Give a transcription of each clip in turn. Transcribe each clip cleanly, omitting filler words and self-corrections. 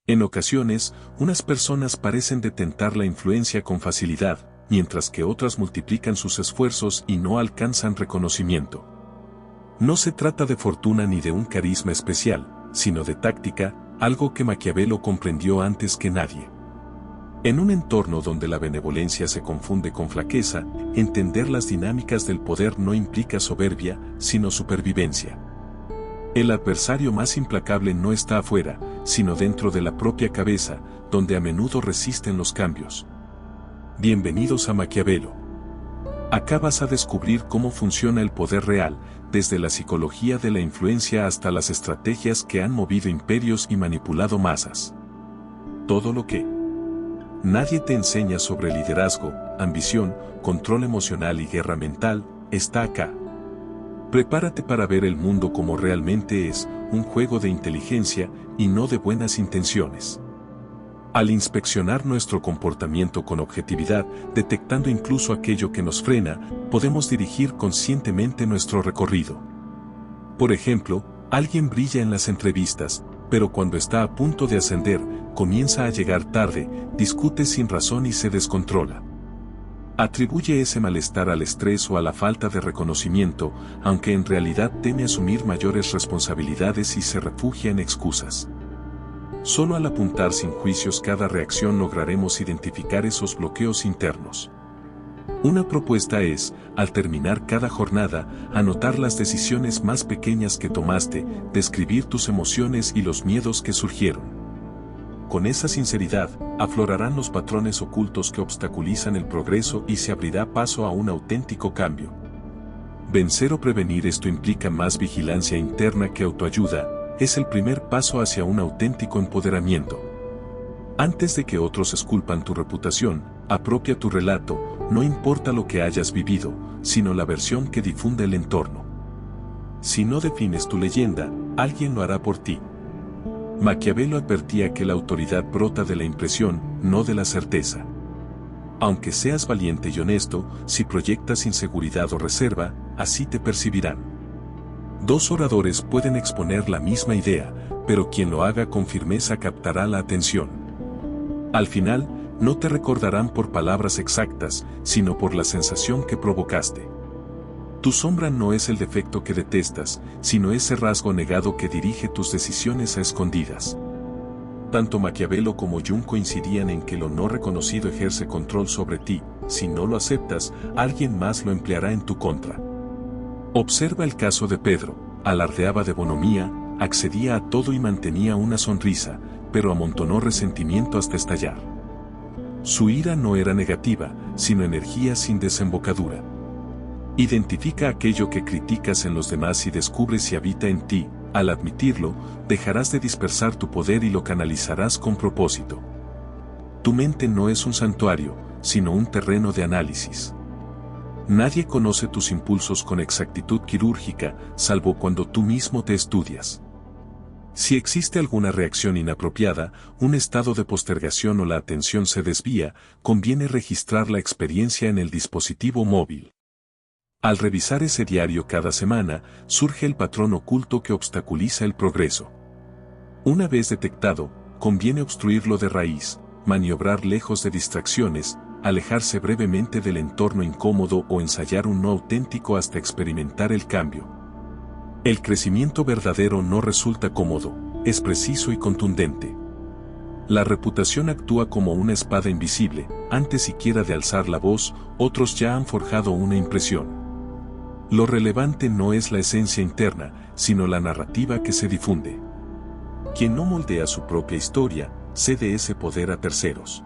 En ocasiones, unas personas parecen detentar la influencia con facilidad, mientras que otras multiplican sus esfuerzos y no alcanzan reconocimiento. No se trata de fortuna ni de un carisma especial, sino de táctica, algo que Maquiavelo comprendió antes que nadie. En un entorno donde la benevolencia se confunde con flaqueza, entender las dinámicas del poder no implica soberbia, sino supervivencia. El adversario más implacable no está afuera, sino dentro de la propia cabeza, donde a menudo resisten los cambios. Bienvenidos a Maquiavelo. Acá vas a descubrir cómo funciona el poder real, desde la psicología de la influencia hasta las estrategias que han movido imperios y manipulado masas. Todo lo que nadie te enseña sobre liderazgo, ambición, control emocional y guerra mental, está acá. Prepárate para ver el mundo como realmente es, un juego de inteligencia y no de buenas intenciones. Al inspeccionar nuestro comportamiento con objetividad, detectando incluso aquello que nos frena, podemos dirigir conscientemente nuestro recorrido. Por ejemplo, alguien brilla en las entrevistas, pero cuando está a punto de ascender, comienza a llegar tarde, discute sin razón y se descontrola. Atribuye ese malestar al estrés o a la falta de reconocimiento, aunque en realidad teme asumir mayores responsabilidades y se refugia en excusas. Solo al apuntar sin juicios cada reacción lograremos identificar esos bloqueos internos. Una propuesta es, al terminar cada jornada, anotar las decisiones más pequeñas que tomaste, describir tus emociones y los miedos que surgieron. Con esa sinceridad, aflorarán los patrones ocultos que obstaculizan el progreso y se abrirá paso a un auténtico cambio. Vencer o prevenir esto implica más vigilancia interna que autoayuda, es el primer paso hacia un auténtico empoderamiento. Antes de que otros esculpan tu reputación, apropia tu relato, no importa lo que hayas vivido, sino la versión que difunde el entorno. Si no defines tu leyenda, alguien lo hará por ti. Maquiavelo advertía que la autoridad brota de la impresión, no de la certeza. Aunque seas valiente y honesto, si proyectas inseguridad o reserva, así te percibirán. Dos oradores pueden exponer la misma idea, pero quien lo haga con firmeza captará la atención. Al final, no te recordarán por palabras exactas, sino por la sensación que provocaste. Tu sombra no es el defecto que detestas, sino ese rasgo negado que dirige tus decisiones a escondidas. Tanto Maquiavelo como Jung coincidían en que lo no reconocido ejerce control sobre ti, si no lo aceptas, alguien más lo empleará en tu contra. Observa el caso de Pedro, alardeaba de bonomía, accedía a todo y mantenía una sonrisa, pero amontonó resentimiento hasta estallar. Su ira no era negativa, sino energía sin desembocadura. Identifica aquello que criticas en los demás y descubre si habita en ti. Al admitirlo, dejarás de dispersar tu poder y lo canalizarás con propósito. Tu mente no es un santuario, sino un terreno de análisis. Nadie conoce tus impulsos con exactitud quirúrgica, salvo cuando tú mismo te estudias. Si existe alguna reacción inapropiada, un estado de postergación o la atención se desvía, conviene registrar la experiencia en el dispositivo móvil. Al revisar ese diario cada semana, surge el patrón oculto que obstaculiza el progreso. Una vez detectado, conviene obstruirlo de raíz, maniobrar lejos de distracciones, alejarse brevemente del entorno incómodo o ensayar un no auténtico hasta experimentar el cambio. El crecimiento verdadero no resulta cómodo, es preciso y contundente. La reputación actúa como una espada invisible, antes siquiera de alzar la voz, otros ya han forjado una impresión. Lo relevante no es la esencia interna, sino la narrativa que se difunde. Quien no moldea su propia historia, cede ese poder a terceros.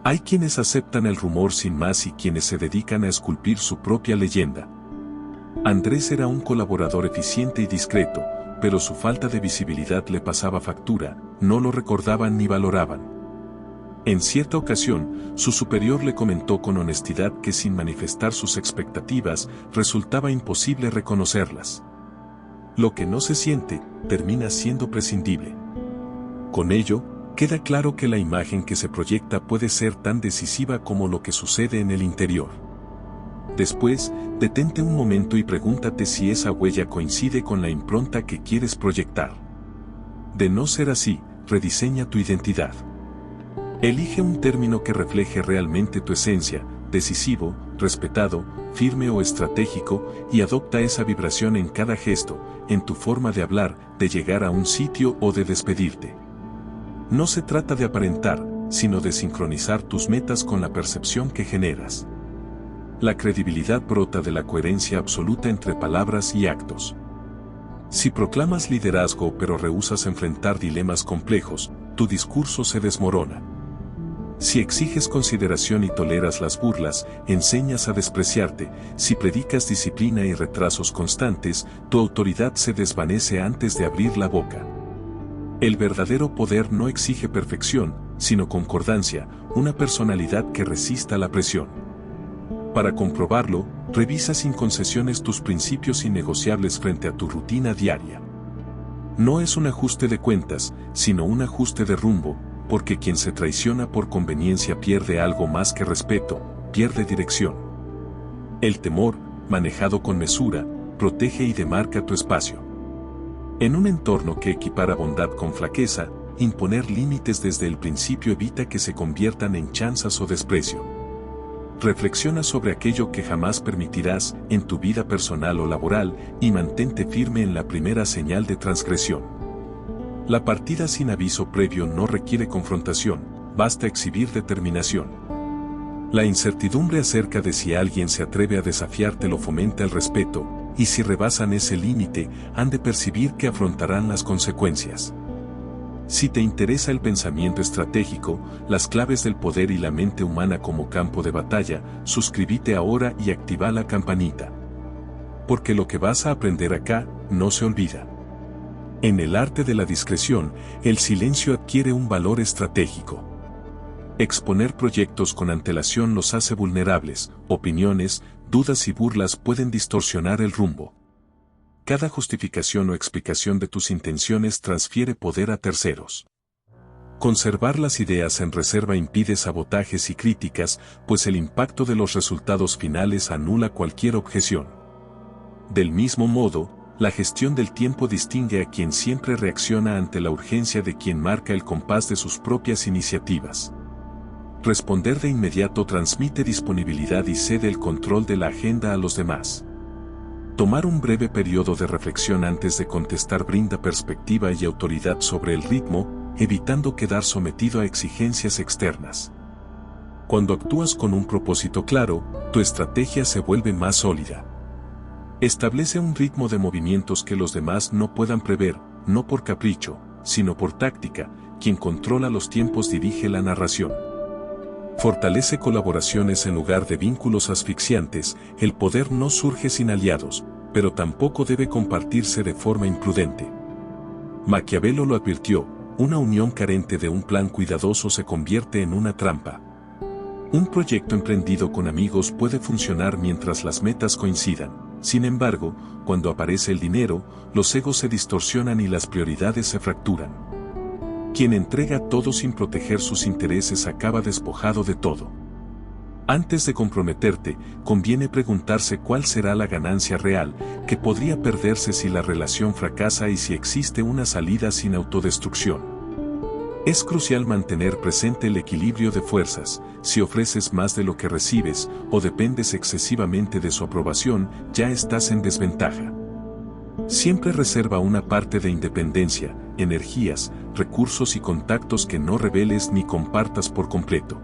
Hay quienes aceptan el rumor sin más y quienes se dedican a esculpir su propia leyenda. Andrés era un colaborador eficiente y discreto, pero su falta de visibilidad le pasaba factura, no lo recordaban ni valoraban. En cierta ocasión, su superior le comentó con honestidad que sin manifestar sus expectativas, resultaba imposible reconocerlas. Lo que no se siente, termina siendo prescindible. Con ello, queda claro que la imagen que se proyecta puede ser tan decisiva como lo que sucede en el interior. Después, detente un momento y pregúntate si esa huella coincide con la impronta que quieres proyectar. De no ser así, rediseña tu identidad. Elige un término que refleje realmente tu esencia, decisivo, respetado, firme o estratégico, y adopta esa vibración en cada gesto, en tu forma de hablar, de llegar a un sitio o de despedirte. No se trata de aparentar, sino de sincronizar tus metas con la percepción que generas. La credibilidad brota de la coherencia absoluta entre palabras y actos. Si proclamas liderazgo pero rehúsas enfrentar dilemas complejos, tu discurso se desmorona. Si exiges consideración y toleras las burlas, enseñas a despreciarte. Si predicas disciplina y retrasos constantes, tu autoridad se desvanece antes de abrir la boca. El verdadero poder no exige perfección, sino concordancia, una personalidad que resista la presión. Para comprobarlo, revisa sin concesiones tus principios innegociables frente a tu rutina diaria. No es un ajuste de cuentas, sino un ajuste de rumbo, porque quien se traiciona por conveniencia pierde algo más que respeto, pierde dirección. El temor, manejado con mesura, protege y demarca tu espacio. En un entorno que equipara bondad con flaqueza, imponer límites desde el principio evita que se conviertan en chanzas o desprecio. Reflexiona sobre aquello que jamás permitirás en tu vida personal o laboral y mantente firme en la primera señal de transgresión. La partida sin aviso previo no requiere confrontación, basta exhibir determinación. La incertidumbre acerca de si alguien se atreve a desafiarte lo fomenta el respeto, y si rebasan ese límite, han de percibir que afrontarán las consecuencias. Si te interesa el pensamiento estratégico, las claves del poder y la mente humana como campo de batalla, suscríbete ahora y activa la campanita. Porque lo que vas a aprender acá, no se olvida. En el arte de la discreción, el silencio adquiere un valor estratégico. Exponer proyectos con antelación los hace vulnerables, opiniones, dudas y burlas pueden distorsionar el rumbo. Cada justificación o explicación de tus intenciones transfiere poder a terceros. Conservar las ideas en reserva impide sabotajes y críticas, pues el impacto de los resultados finales anula cualquier objeción. Del mismo modo, la gestión del tiempo distingue a quien siempre reacciona ante la urgencia de quien marca el compás de sus propias iniciativas. Responder de inmediato transmite disponibilidad y cede el control de la agenda a los demás. Tomar un breve periodo de reflexión antes de contestar brinda perspectiva y autoridad sobre el ritmo, evitando quedar sometido a exigencias externas. Cuando actúas con un propósito claro, tu estrategia se vuelve más sólida. Establece un ritmo de movimientos que los demás no puedan prever, no por capricho, sino por táctica. Quien controla los tiempos dirige la narración. Fortalece colaboraciones en lugar de vínculos asfixiantes. El poder no surge sin aliados, pero tampoco debe compartirse de forma imprudente. Maquiavelo lo advirtió: una unión carente de un plan cuidadoso se convierte en una trampa. Un proyecto emprendido con amigos puede funcionar mientras las metas coincidan. Sin embargo, cuando aparece el dinero, los egos se distorsionan y las prioridades se fracturan. Quien entrega todo sin proteger sus intereses acaba despojado de todo. Antes de comprometerte, conviene preguntarse cuál será la ganancia real, que podría perderse si la relación fracasa y si existe una salida sin autodestrucción. Es crucial mantener presente el equilibrio de fuerzas. Si ofreces más de lo que recibes, o dependes excesivamente de su aprobación, ya estás en desventaja. Siempre reserva una parte de independencia, energías, recursos y contactos que no reveles ni compartas por completo.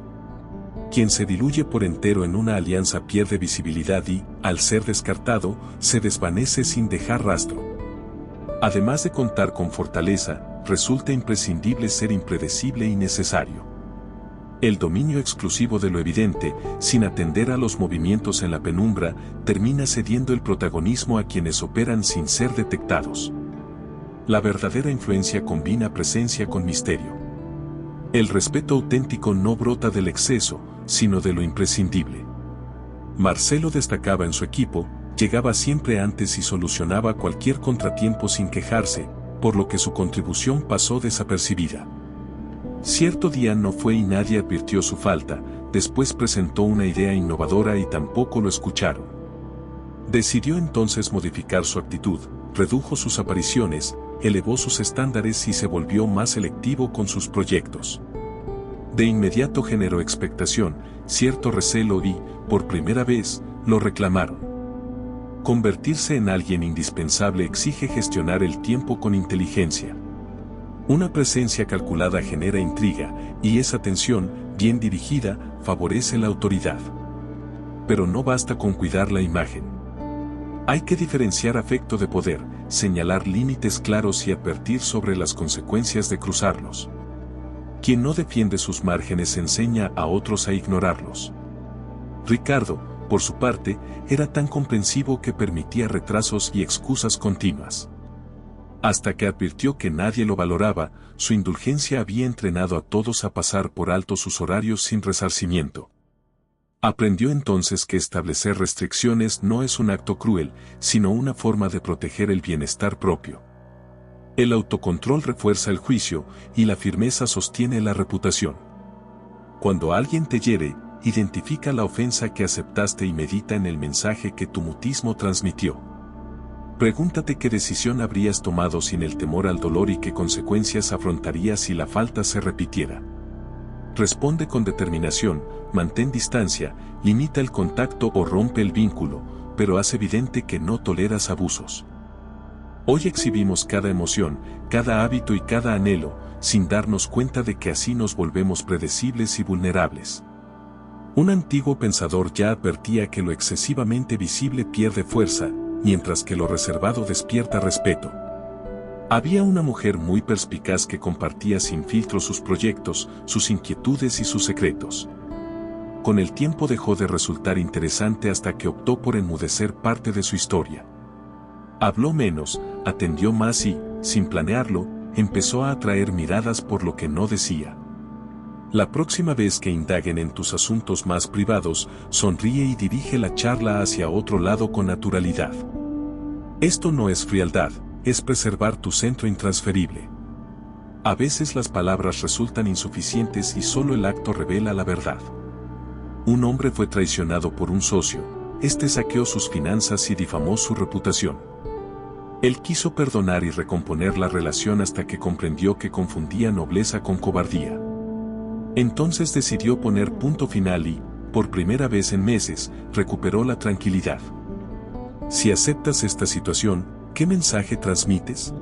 Quien se diluye por entero en una alianza pierde visibilidad y, al ser descartado, se desvanece sin dejar rastro. Además de contar con fortaleza, resulta imprescindible ser impredecible y necesario. El dominio exclusivo de lo evidente, sin atender a los movimientos en la penumbra, termina cediendo el protagonismo a quienes operan sin ser detectados. La verdadera influencia combina presencia con misterio. El respeto auténtico no brota del exceso, sino de lo imprescindible. Marcelo destacaba en su equipo, llegaba siempre antes y solucionaba cualquier contratiempo sin quejarse, por lo que su contribución pasó desapercibida. Cierto día no fue y nadie advirtió su falta, después presentó una idea innovadora y tampoco lo escucharon. Decidió entonces modificar su actitud, redujo sus apariciones, elevó sus estándares y se volvió más selectivo con sus proyectos. De inmediato generó expectación, cierto recelo y, por primera vez, lo reclamaron. Convertirse en alguien indispensable exige gestionar el tiempo con inteligencia. Una presencia calculada genera intriga, y esa tensión, bien dirigida, favorece la autoridad. Pero no basta con cuidar la imagen. Hay que diferenciar afecto de poder, señalar límites claros y advertir sobre las consecuencias de cruzarlos. Quien no defiende sus márgenes enseña a otros a ignorarlos. Ricardo, por su parte, era tan comprensivo que permitía retrasos y excusas continuas. Hasta que advirtió que nadie lo valoraba, su indulgencia había entrenado a todos a pasar por alto sus horarios sin resarcimiento. Aprendió entonces que establecer restricciones no es un acto cruel, sino una forma de proteger el bienestar propio. El autocontrol refuerza el juicio, y la firmeza sostiene la reputación. Cuando alguien te hiere, identifica la ofensa que aceptaste y medita en el mensaje que tu mutismo transmitió. Pregúntate qué decisión habrías tomado sin el temor al dolor y qué consecuencias afrontarías si la falta se repitiera. Responde con determinación, mantén distancia, limita el contacto o rompe el vínculo, pero haz evidente que no toleras abusos. Hoy exhibimos cada emoción, cada hábito y cada anhelo, sin darnos cuenta de que así nos volvemos predecibles y vulnerables. Un antiguo pensador ya advertía que lo excesivamente visible pierde fuerza, mientras que lo reservado despierta respeto. Había una mujer muy perspicaz que compartía sin filtro sus proyectos, sus inquietudes y sus secretos. Con el tiempo dejó de resultar interesante hasta que optó por enmudecer parte de su historia. Habló menos, atendió más y, sin planearlo, empezó a atraer miradas por lo que no decía. La próxima vez que indaguen en tus asuntos más privados, sonríe y dirige la charla hacia otro lado con naturalidad. Esto no es frialdad, es preservar tu centro intransferible. A veces las palabras resultan insuficientes y solo el acto revela la verdad. Un hombre fue traicionado por un socio, este saqueó sus finanzas y difamó su reputación. Él quiso perdonar y recomponer la relación hasta que comprendió que confundía nobleza con cobardía. Entonces decidió poner punto final y, por primera vez en meses, recuperó la tranquilidad. Si aceptas esta situación, ¿qué mensaje transmites?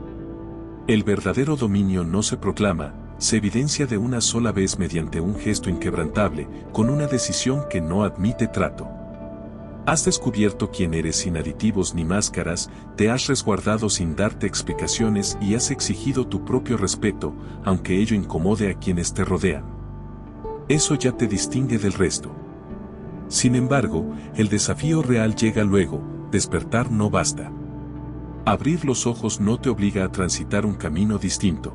El verdadero dominio no se proclama, se evidencia de una sola vez mediante un gesto inquebrantable, con una decisión que no admite trato. Has descubierto quién eres sin aditivos ni máscaras, te has resguardado sin darte explicaciones y has exigido tu propio respeto, aunque ello incomode a quienes te rodean. Eso ya te distingue del resto. Sin embargo, el desafío real llega luego, despertar no basta. Abrir los ojos no te obliga a transitar un camino distinto.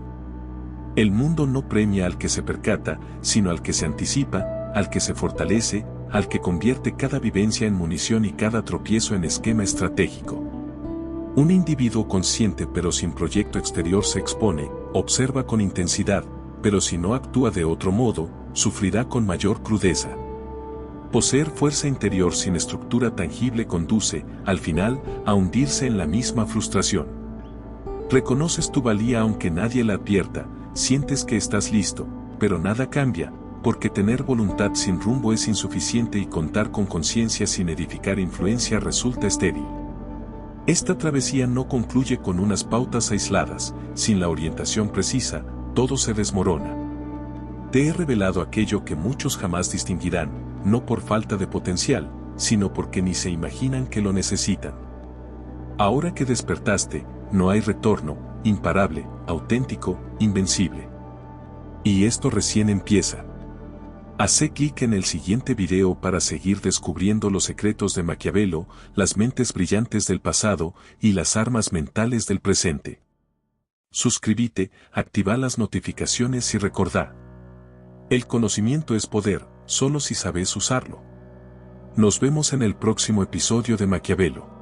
El mundo no premia al que se percata, sino al que se anticipa, al que se fortalece, al que convierte cada vivencia en munición y cada tropiezo en esquema estratégico. Un individuo consciente pero sin proyecto exterior se expone, observa con intensidad, pero si no actúa de otro modo, sufrirá con mayor crudeza. Poseer fuerza interior sin estructura tangible conduce, al final, a hundirse en la misma frustración. Reconoces tu valía aunque nadie la advierta, sientes que estás listo, pero nada cambia, porque tener voluntad sin rumbo es insuficiente y contar con conciencia sin edificar influencia resulta estéril. Esta travesía no concluye con unas pautas aisladas, sin la orientación precisa, todo se desmorona. Te he revelado aquello que muchos jamás distinguirán, no por falta de potencial, sino porque ni se imaginan que lo necesitan. Ahora que despertaste, no hay retorno, imparable, auténtico, invencible. Y esto recién empieza. Haz clic en el siguiente video para seguir descubriendo los secretos de Maquiavelo, las mentes brillantes del pasado y las armas mentales del presente. Suscríbete, activa las notificaciones y recordá. El conocimiento es poder, solo si sabes usarlo. Nos vemos en el próximo episodio de Maquiavelo.